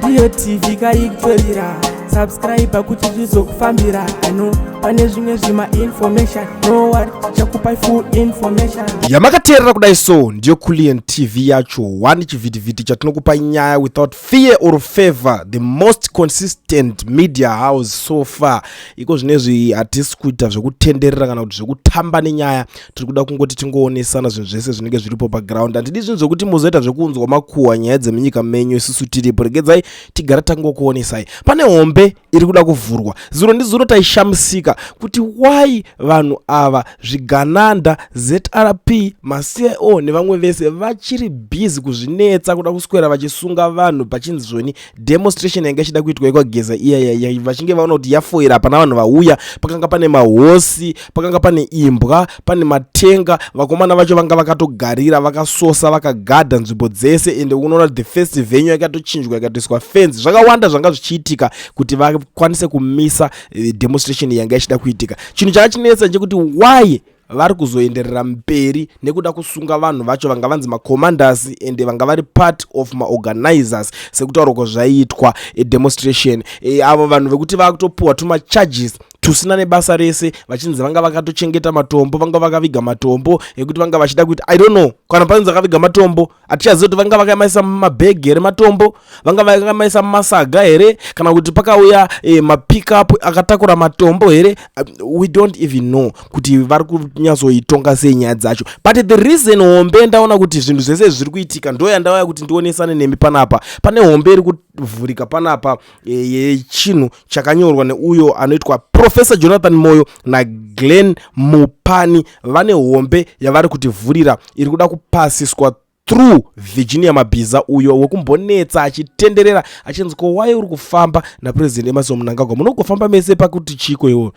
Moyo TV kaiktorira subscribe kuti zvizokufambira ano pane zvimwe zvima information no worry chakupa full information yamakateerera kudai so ndiyo Kulian TV yacho one chivhiti chatinokupa nyaya without fear or favor, the most consistent media house so far. Iko zvinezvi hatisi kuita zvekutenderera kana kuti zvekutamba nenyaya, tiri kuda kungoti tingoonesana zvinhu zvese zvinenge zviripo paground. Handidi zvinhu zvokuti muzoita zvekuunzwa makuhwa nyaya dzemunyika menyu isusu tiripo. Regedzai tigara tangokuonesai. Pane hombe iri kuda kuvhurwa. Zuro ndizuro taishamisika kuti why vanhu ava zvigananda ZRP maCIO nevamwe vese vachiri busy kuzvinetsa kuda kuswera vachisunga vanhu pachinzi zvoni demonstration yanga ichida kuitwa ikageza iya vachinge vaona kuti yafoira pana vanhu vauya. Pakanga pane mahosi, pakanga pane imbwa, pane matenga, vakomana vacho vanga vakatogarira vakasosa vakagadha nzvimbo dzese, ende unoona the first venue yakatochinjwa ikatoiswa fence. Zvakawanda zvanga zvichiitika kuti vakwanise kumisa demonstration yanga ichida kuitika. Chinhu chakachinetsa ndechekuti why vari kuzoenderera mberi nekuda kusunga vanhu vacho vanga vanzi macommanders ende vanga vari part of maorganizers sekutaura kwazvaitwa demonstration. Avo vanhu vekuti vakutopuwa tuma charges tusina nebasa rese, vachinzi vanga vakatochengeta matombo, vanga vakaviga matombo ekuti vanga vachida kuti I don't know kana panzi vakaviga matombo atichaziva kuti vanga vakamaisa mumabhegi here matombo, vanga vakamaisa mumasaga here, kana kuti pakauya mapickup akatakura matombo here. We don't even know kuti vari kunyatsoitonga sei nyaya dzacho, but the reason hombe ndaona kuti zvinhu zvese zviri kuitika ndo yandauya kuti ndionesane nemi panapa. Pane hombe iri kuvhurika panapa yechinhu chakanyorwa neuyo anoitwa Professor Jonathan Moyo na Glenn Mupani. Vane hombe yavari kutivhurira iri kuda kupasiswa through Virginia Mabhiza uyo wekumbonetsa achitenderera achinzi ko why uri kufamba na President Emerson Mnangagwa, munogofamba mese pakuti chiko iwo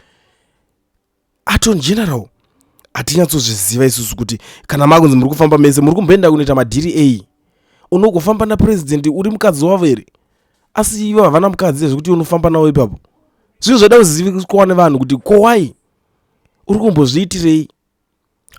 aton general. Atinyatsozviziva isusu kuti kana makunzi muri kufamba mese muri kumboenda kunoita madiri unogofamba na president uri mukadzi wavo here, asi ivo havana mukadzi zvekuti unofamba nawo ipapo. Zvinhu zvada kuzivikanwa nevanhu kuti ko why uri kumbozviitirei.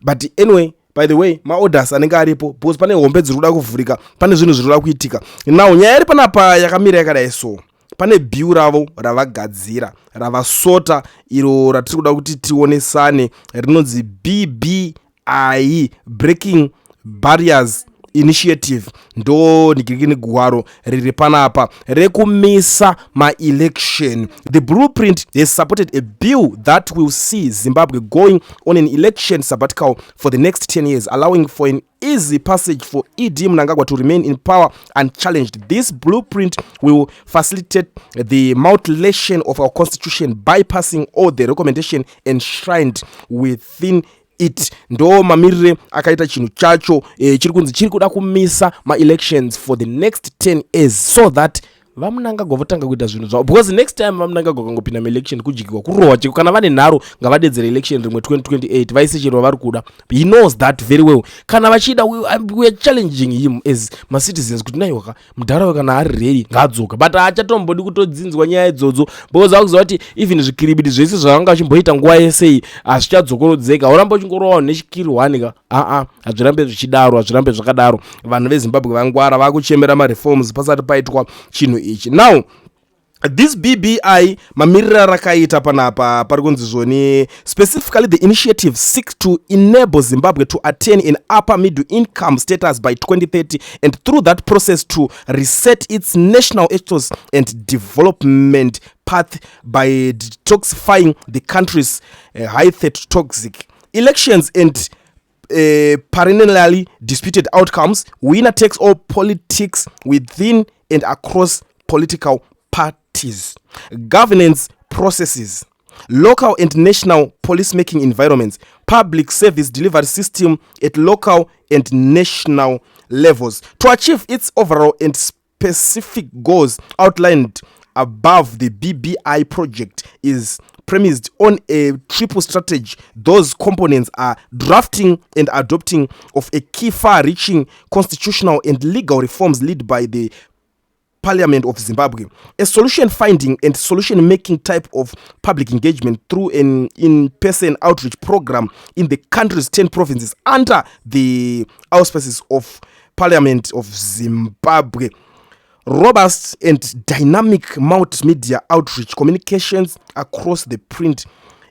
But anyway, by the way, maorders anenge aripo because pane hombe dziri kuda kuvhurika, pane zvinhu zviri kuda kuitika. Now nyaya iri panapa yakamira yakadai so. Pane bill ravo ravagadzira ravasota iro ratiri kuda kuti tionesane rinonzi BBI, Breaking Barriers Initiative. Ndo ndigirikini gwaro riri panapa rekumisa ma-election. The blueprint has supported a bill that will see Zimbabwe going on an election sabbatical for the next 10 years, allowing for an easy passage for ED Mnangagwa to remain in power unchallenged. This blueprint will facilitate the mutilation of our constitution, bypassing all the recommendation enshrined within it. Ndo mamirire akaita chinhu chacho chiri kunzi chiri kuda kumisa ma-elections for the next 10 years so that vaMnangagwa votanga kuita zvinhu zvavo, because next time vaMnangagwa kangopinda maelection kujikwa kurohwa chiko. Kana vane nharo ngavadedzere election rimwe 2028 vaise chero vari kuda. He knows that very well. Kana vachida we are challenging him as ma citizens kuti naiwaka mudhara kana ari ready ngaadzoka, but achatombodi kutodzinzwa nyaya idzodzo because akuziva kuti even zvikiribidi zvese zvavanga vachimboita nguva yese hazvichadzokorodzeka. Uramba uchingorohwa nechikiri 1 ka hazvirambe zvichidaro, hazvirambe zvakadaro. Vanhu veZimbabwe vangwara vakuchemera ma-reforms pasati paitwa chinhu ichi. Now this BBI mamirira rakaita panapa parikunzi zvoni specifically the initiative seeks to enable Zimbabwe to attain an upper middle income status by 2030 and through that process to reset its national ethos and development path by detoxifying the country's high threat toxic elections and perennially disputed outcomes. Winner takes all politics within and across political parties, governance processes, local and national policy-making environments, public service delivery system at local and national levels. To achieve its overall and specific goals outlined above, the BBI project is premised on a triple strategy. Those components are drafting and adopting of a key far-reaching constitutional and legal reforms led by the Parliament of Zimbabwe, a solution finding and solution making type of public engagement through an in-person outreach program in the country's 10 provinces under the auspices of Parliament of Zimbabwe. robust and dynamic multimedia outreach communications across the print,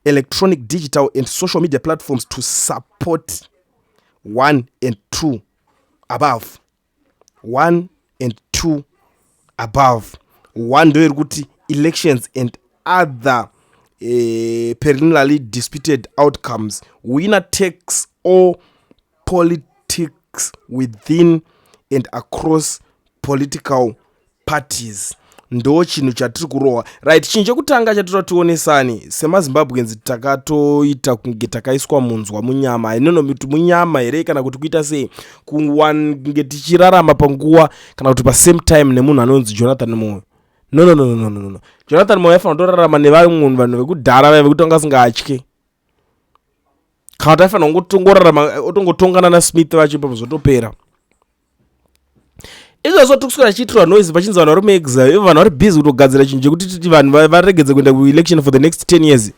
electronic, digital, and social media platforms to support 1 and 2 above. 1 and 2 above. 1 ndo kuti elections and other perennially disputed outcomes. Winner takes all politics within and across political parties. Ndo chinhu chatiri kurohwa. Right, chinhu chekutanga chatiri tionesani semazimbabwenzi takatoita kunge takaiswa munzwa munyama. Inono mitu munyama here kana kuti kuita sei kunge tichirarama panguva kana kuti pa same time nemunhu anonzi Jonathan Moyo. No. Jonathan Moyo afana kutorarama nevamwe vanhu vekudhara vekuti vangasingatye. Kana kuti afana kungorarama otongotongana naSmith vachipa zvotopera. Izvo tikuswera chiitirwa noise pachinzi vanhu vari muexile, ivo vanhu vari busy kutogadzira chinhu chekuti vanhu varegedze kuenda kuelection for the next 10 years.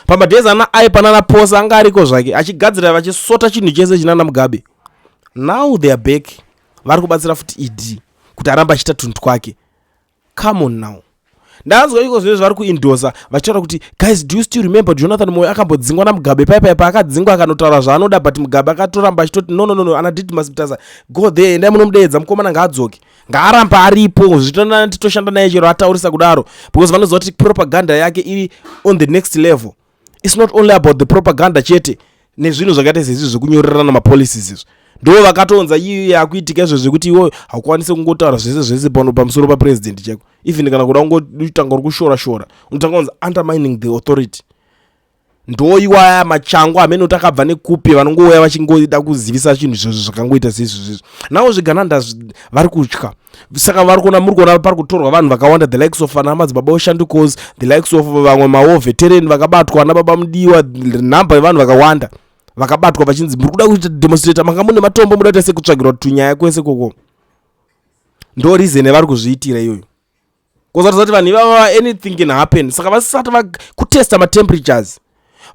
Pamadhezi ana aipana naposa anga ariko zvake achigadzira vachisota chinhu chese chinana Mugabe. Now they are back. Vari kubatsira futi ED kuti aramba achiita tunhu twake. Come on now. Ndanzwa iko zvinhu zvari kuindosa vachitaura kuti guys, do you still remember Jonathan Moyo akambodzingwa naMugabe paipa akadzingwa akanotaura zvaanoda but Mugabe akatoramba achitoti no ana Didmus Mutaza go there endai munomudeedza mukomana ngaadzoke ngaaramba aripo zvitona titoshanda naye chero ataurisa kudaro because vanoziva kuti propaganda yake iri on the next level. It's not only about the propaganda chete nezvinhu zvakaita sezvi zvekunyorerana mapolicies izvo ndo vakatonza iye yakuitika izvo zvekuti iwo haukwanisi kungotaura zvese pano pamusoro papresident cheko even kana kuda ungotanga uri kushora unotanga kunzi undermining the authority. Ndo iwaya machango amene utakabva nekupi vanongouya vachingoida kuzivisa chinhu izvo zvakangoita sezvo. Nawo zvigananda vari kutya saka vari kuona muri kuona pari kutorwa vanhu vakawanda the likes of ana madzibaba oshandukos, the likes of vamwe mawo veteran vakabatwa nababa mudiwa, namba yevanhu vakawanda vakabatwa vachinzi muri kuda kuita demonstrate manga mune matombo muda kuita sekutsvagirwa tunyaya kwese koko. Ndo reason vari kuzviitira iyoyo kozatoza kuti vanhu ivava anything can happen saka vasati vakutesta matemperatures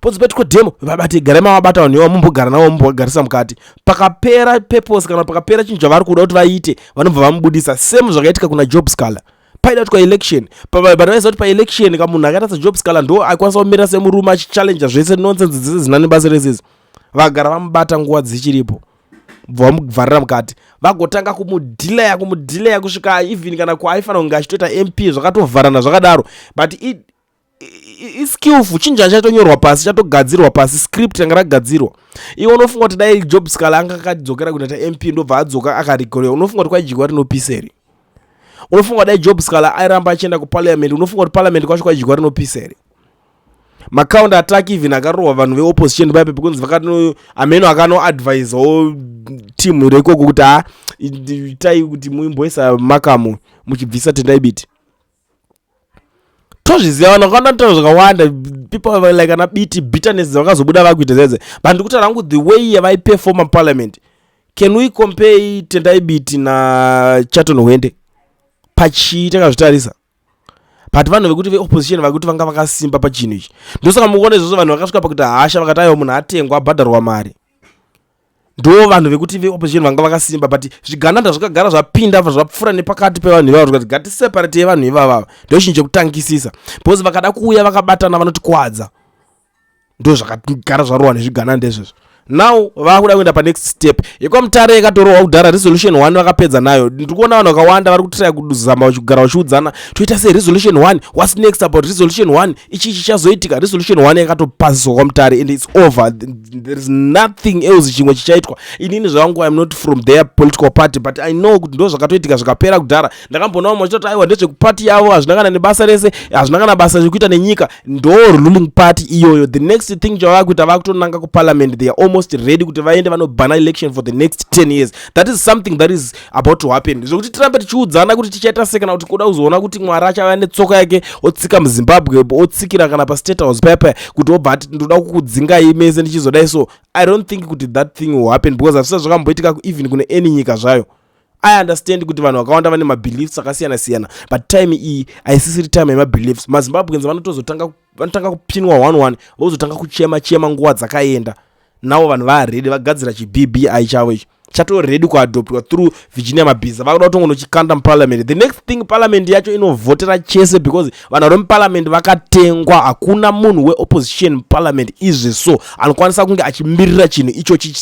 pozipetiko demo vabati gare mavabata vanhu ivava mumbogara navo mumbogarisa mukati pakapera purpose kana pakapera chinhu chavari kuda kuti vaite vanobva vamubudisa same zvakaitika kuna Job Scala paida kuti election vanhu vaiziva kuti paelection kamunhu akaita saJob Scala ndo akwanisa kumira semurume achichallenja zvese nonsense dzese zinani basa resezi vagara vamubata nguva dzichiripo vamuvharira mukati vagotanga kumudhileya kusvika even kana kuaifana kunge achitoita MP zvakatovharana zvakadaro but skillful chinhu chatonyorwa pasi chatogadzirwa pasi script yanga ragadzirwa. Iwe unofunga kuti dai Job Scala anga akadzokera kunoita MP ndobva adzoka akarekorewa unofunga kuti kwaijigwa rinopiseri? Unofunga dai Job Scala airamba achienda kuparliament unofunga kuti parliament kwacho kwaijigwa rinopiseri? Macounter attack even akarohwa vanhu veopposition paipe because vakano ameno akanoadvisewo team rekoko kuti itai kuti muimboisa makamu muchibvisa tendai biti. Tozviziva vanhu vakawanda ntauro zvakawanda people were like ana biti bitterness vakazobuda vakuita zeze but ndikutaura hangu the way yavaiperforma parliament. Can we compare tendai biti na Chaton Wende pachiita kazvitarisa? But vanhu vekuti veopposition vakuti vanga vakasimba pachinhu ichi ndosaka mukuona izvozvo vanhu vakasvika pakuti hasha vakati aiwa munhu atengwa abhadharwa mari ndo vanhu vekuti veopposition vanga vakasimba but zvigananda zvakagara zvapinda zvapfuura nepakati pevanhu ivavo zvikati ngatiseparate vanhu ivava ndo chinhu chekutangisisa because vakada kuuya vakabatana vanotikuwadza ndo zvakagara zvarohwa nezvigananda izvozvo. Now vakuda kuenda pa next step yekwamutare yakatorohwa kudhara resolution 1 vakapedza nayo. Ndikuona vanhu vakawanda vari kutira kuzama vachigara vachiudzana toita sei resolution 1 what's next about resolution 1 ichi chichazoitika. Resolution 1 yakatopasiswa kwamutare and it's over, there is nothing else chimwe chichaitwa. Inini zvangu I'm not from their political party but I know kuti ndo zvakatoitika zvikapera kudhara. Ndakambonawo machitoti aiwa ndezvekuparty yavo hazvinangana nebasa rese hazvinangana basa zvekuita nenyika ndo ruling party iyoyo. The next thing chavakuita vakutonanga kuparliament they are almost ready kuti vaende vanobhana election for the next 10 years. That is something that is about to happen. Zvokuti tirambe tichiudzana kuti tichaita sei kana kuti kuda kuzoona kuti Mwari achava netsoka yake otsika muZimbabwe otsikira kana pa State House pepe kuti obva ati ndoda kukudzingai mese ndichizodai so. I don't think kuti that thing will happen because afisa zvakamboitika even kune any nyika zvayo. I understand kuti vanhu vakawanda vane mabeliefs akasiyana siyana but time iyi haisisiri time yemabeliefs. maZimbabweans vanotanga kupinwa 1-1 vozotanga kuchema nguva dzakaenda. Navo vanhu varedi vagadzira chiBBI chavo ichi chatoredi kuadoptwa through Virginia Mabhiza. Vakuda kutongonochikanda muparliament. The next thing parliament yacho inovhotera chese because vanhu vari muparliament vakatengwa. Hakuna munhu weopposition muparliament izve so anokwanisa kunge achimirira chinhu ichochi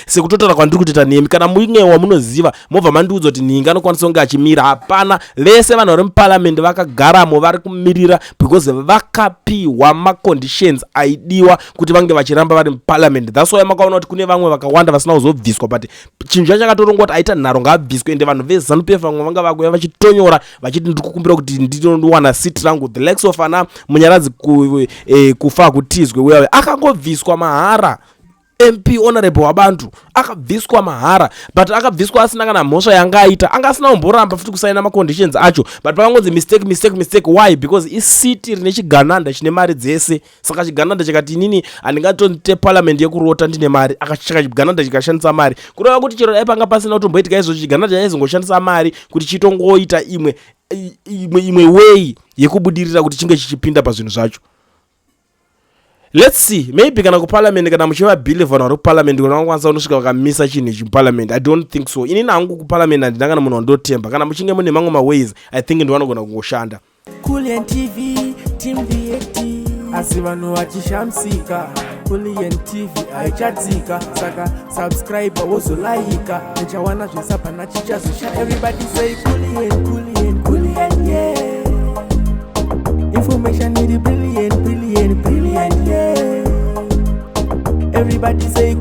sekutotaura kwandiri kutoita nemi. Kana muingewa munoziva mobva mandiudza kuti ningi anokwanisa kunge achimira. Hapana, vese vanhu vari muparliament vakagaramo vari kumirira because vakapiwa maconditions aidiwa kuti vange vachiramba vari muparliament. That's why makaona kuti kune vamwe vakawanda vasina kuzobviswa, but chinhu chacho chakatorongwa kuti aita nharo ngaabviswe, ende vanhu veZANU-PF vamwe vanga vakuya vachitonyora vachiti ndikukumbira kuti ndinowana seat rangu. The likes of ana Munyaradzi kufa kutizwe uya akangobviswa mahara. MP honorable wabantu akabviswa mahara, but akabviswa asina kana mhosva yanga aita. Anga asina kumboramba futi kusaina maconditions acho, but pakangonzi mistake. Why? Because isiti rine chigananda chine mari dzese. Saka chigananda chakati inini andingatonite parliament yekurota ndine mari, akachaka chigananda chikashandisa mari. Kureva kuti chero dai panga pasina kutomboitika izvo chigananda chaizongoshandisa mari kuti chitongoita imwe way yekubudirira kuti chinge chichipinda pazvinhu zvacho. Let's see, maybe kana kuparliament kana muchiva believe vanhu vari kuparliament kana vakwanisa kunosvika vakamisa chinhu ichi muparliament. I don't think so. Inini hangu kuparliament handina kana munhu wandotemba. Kana muchinge mune mamwe maways I think ndivanogona kungoshanda. Kulian TV team VAT asi vanhu vachishamsika. Kulian TV aichadzika, saka subscribe wozolaika nechawana zvisapana chichazisha. Everybody say Kulian yeah. Information is brilliant, yeah. Everybody say